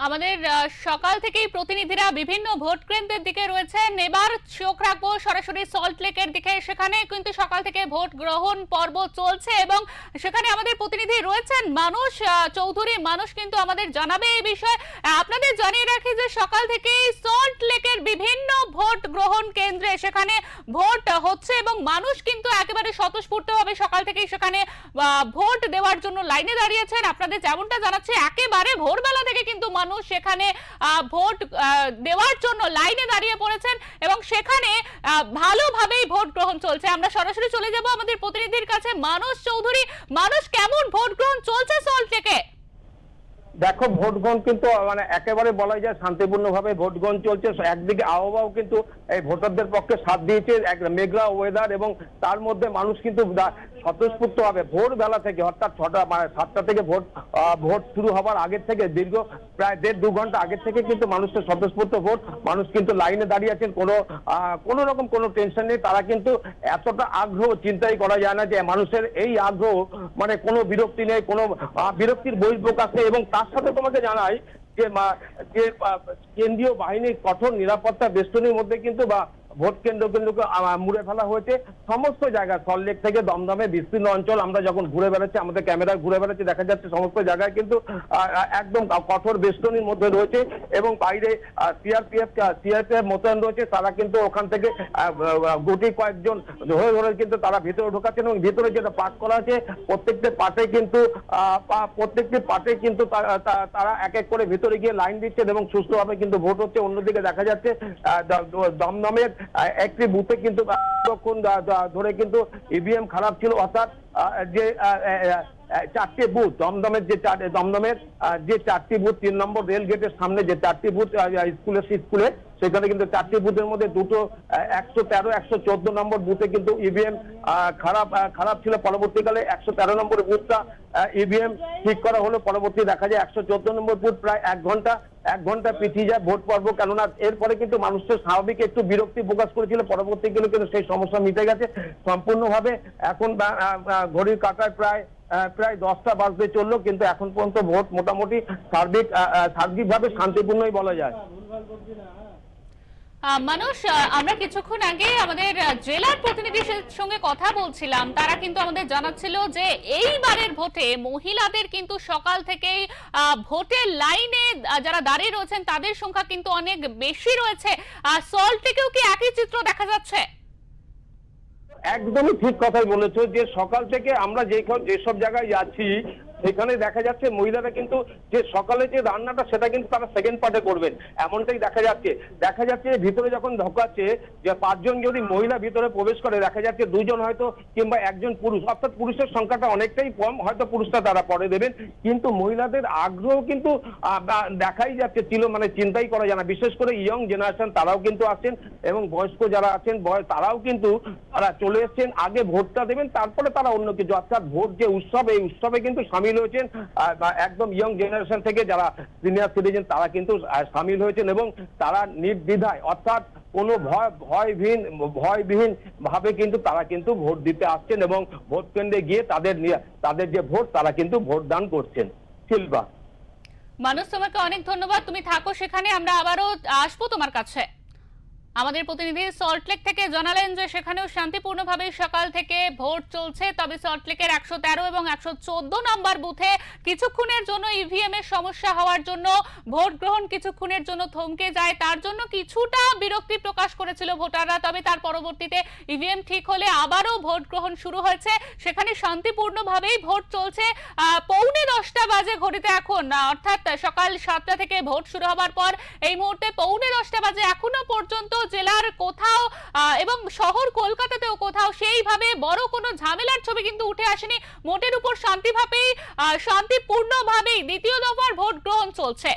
আমাদের সকাল থেকেই প্রতিনিধিরা বিভিন্ন ভোট কেন্দ্রের দিকে রয়েছেন। এবার চোখ রাখবো সরাসরি সল্ট লেকের দিকে। সেখানে কিন্তু সকাল থেকে ভোট গ্রহণ পর্ব চলছে এবং সেখানে আমাদের প্রতিনিধি রয়েছেন মানুষ চৌধুরী। মানুষ কিন্তু আমাদের জানাবে এই বিষয়ে। আপনাদের জানিয়ে রাখি যে সকাল থেকেই সল্ট লেকের বিভিন্ন ভোট গ্রহণ কেন্দ্রে সেখানে ভোট হচ্ছে এবং মানুষ কিন্তু একেবারে স্বতঃস্ফূর্তভাবে সকাল থেকেই সেখানে ভোট দেওয়ার জন্য লাইনে দাঁড়িয়েছেন। আপনাদের যেমনটা জানাচ্ছে একেবারে ভোরবেলা থেকে কিন্তু মানুষ সেখানে ভোট দেওয়ার জন্য লাইনে দাঁড়িয়ে পড়েছেন এবং সেখানে ভালোভাবেই ভোট গ্রহণ চলছে। আমরা সরাসরি চলে যাব আমাদের প্রতিনিধির কাছে, মানুষ চৌধুরী। মানুষ, কেমন ভোট গ্রহণ চলছে সল্ট লেকে? দেখো, ভোট গ্রহণ কিন্তু মানে একেবারে বলা যায় শান্তিপূর্ণভাবে ভোট গ্রহণ চলছে। একদিকে আবহাওয়াও কিন্তু এই ভোটারদের পক্ষে সাথ দিয়েছে, মেঘলা ওয়েদার, এবং তার মধ্যে মানুষ কিন্তু স্বতঃস্ফূর্তভাবে ভোরবেলা থেকে অর্থাৎ 7টা থেকে ভোট শুরু হবার আগের থেকে দীর্ঘ প্রায় 1.5-2 ঘন্টা আগের থেকে কিন্তু মানুষের স্বতঃস্ফূর্ত ভোট। মানুষ কিন্তু লাইনে দাঁড়িয়ে আছেন, কোনো রকম কোনো টেনশন নেই। তারা কিন্তু এতটা আগ্রহ চিন্তাই করা যায় না যে মানুষের এই আগ্রহ, মানে কোনো বিরক্তি নেই, কোনো বিরক্তির বহিঃপ্রকাশ নেই। এবং তার সাথে তোমাকে জানাই যে কেন্দ্রীয় বাহিনীর কঠোর নিরাপত্তা বেষ্টনীর মধ্যে কিন্তু ভোট কেন্দ্রকে মুড়ে ফেলা হয়েছে সমস্ত জায়গায়। সল্টলেক থেকে দমদমে বিস্তীর্ণ অঞ্চল, আমরা যখন ঘুরে বেড়াচ্ছি, আমাদের ক্যামেরায় ঘুরে বেড়াচ্ছি, দেখা যাচ্ছে সমস্ত জায়গায় কিন্তু একদম কঠোর বেষ্টনীর মধ্যে রয়েছে এবং বাইরে সিআরপিএফ মোতায়েন রয়েছে। তারা কিন্তু ওখান থেকে গুটি কয়েকজন ধরে ধরে কিন্তু তারা ভিতরে ঢোকাচ্ছেন এবং ভিতরে যেটা পাঠ করা আছে প্রত্যেকটি পার্টে কিন্তু তারা এক এক করে ভিতরে গিয়ে লাইন দিচ্ছেন এবং সুষ্ঠুভাবে কিন্তু ভোট হচ্ছে। অন্যদিকে দেখা যাচ্ছে দমদমের একটি বুথে কিন্তু ধরে কিন্তু ইভিএম খারাপ ছিল, অর্থাৎ যে 4টি বুথ দমদমের যে 4টি বুথ 3 নম্বর রেল গেটের সামনে যে 4টি বুথ স্কুলে সেখানে কিন্তু 4টি বুথের মধ্যে দুটো 113, 114 নম্বর বুথে কিন্তু ইভিএম খারাপ ছিল। পরবর্তীকালে 113 নম্বর বুথটা ইভিএম ঠিক করা হলো। পরবর্তী দেখা যায় 114 নম্বর বুথ প্রায় 1 ঘন্টা পিছিয়ে যায় ভোট পর্ব, কেননা এরপরে কিন্তু মানুষের স্বাভাবিক একটু বিরক্তি প্রকাশ করেছিল। পরবর্তীকালে কিন্তু সেই সমস্যা মিটে গেছে সম্পূর্ণভাবে। এখন ঘড়ির কাঁটায় প্রায় 10টা বাজতে চললো, কিন্তু এখন পর্যন্ত ভোট মোটামুটি সার্বিকভাবে শান্তিপূর্ণই বলা যায়। মানুষ, আমরা কিছুক্ষণ আগে আমাদের জেলার প্রতিনিধির সঙ্গে কথা বলছিলাম। তারা কিন্তু আমাদের জানাচ্ছিল যে এইবারের ভোটে মহিলাদের কিন্তু সকাল থেকেই ভোটের লাইনে যারা দাঁড়িয়ে রয়েছেন তাদের সংখ্যা কিন্তু অনেক বেশি রয়েছে। সল্ট লেকেও কি একই চিত্র দেখা যাচ্ছে? একদমই ঠিক কথাই বলেছো যে সকাল থেকে আমরা যেসব জায়গায় যাচ্ছি সেখানে দেখা যাচ্ছে মহিলারা কিন্তু যে সকালে যে রান্নাটা সেটা কিন্তু তারা সেকেন্ড পার্টে করবেন, এমনটাই দেখা যাচ্ছে। ভিতরে যখন ঢোকাচ্ছে যে 5 জন যদি মহিলা ভিতরে প্রবেশ করে, দেখা যাচ্ছে 2 জন হয়তো কিংবা 1 জন পুরুষ, অর্থাৎ পুরুষের সংখ্যাটা অনেকটাই কম, হয়তো পুরুষটা তারা পরে দেবেন। কিন্তু মহিলাদের আগ্রহ কিন্তু দেখাই যাচ্ছে ছিল, মানে চিন্তাই করা যায় না। বিশেষ করে ইয়ং জেনারেশন তারাও কিন্তু আসছেন এবং বয়স্ক যারা আছেন তারাও কিন্তু তারা চলে এসছেন। আগে ভোটটা দেবেন, তারপরে তারা অন্য কিছু, অর্থাৎ ভোট যে উৎসব, এই উৎসবে কিন্তু হয়েছেন একদম ইয়ং জেনারেশন থেকে যারা সিনিয়র সিটিজেন তারা কিন্তু সামিল হয়েছেন এবং তারা নির্দ্বিধায়, অর্থাৎ কোনো ভয়বিহীন ভাবে কিন্তু তারা কিন্তু ভোট দিতে আসছেন এবং ভোট কেন্দ্রে গিয়ে তাদের যে ভোট তারা কিন্তু ভোট দান করছেন। শিল্পা, মানুষ, তোমাকে অনেক ধন্যবাদ। তুমি থাকো সেখানে, আমরা আবারও আসবো তোমার কাছে। আমাদের প্রতিনিধি সল্টলেক থেকে জানালেন যে সেখানেও শান্তিপূর্ণভাবে সকাল থেকে ভোট চলছে। তবে সল্টলেকের 113 এবং 114 নম্বর বুথে কিছুক্ষণের জন্য ইভিএম এর সমস্যা হওয়ার জন্য ভোট গ্রহণ কিছুক্ষণের জন্য থমকে যায়। তার জন্য কিছুটা বিরক্তি প্রকাশ করেছিল ভোটাররা। তবে তার পরবর্তীতে ইভিএম ঠিক হলে আবারও ভোট গ্রহণ শুরু হয়েছে। সেখানে শান্তিপূর্ণভাবেই ভোট চলছে। 9:45 বাজে ঘড়িতে এখন, অর্থাৎ সকাল 7টা থেকে ভোট শুরু হবার পর এই মুহূর্তে 9:45 বাজে এখনো পর্যন্ত জেলার কোথাও এবং শহর কলকাতাতেও কোথাও সেইভাবে বড় কোনো ঝামেলার ছবি কিন্তু উঠে আসেনি। মোটের উপর শান্তিপূর্ণভাবেই দ্বিতীয় দফার ভোট গ্রহণ চলছে।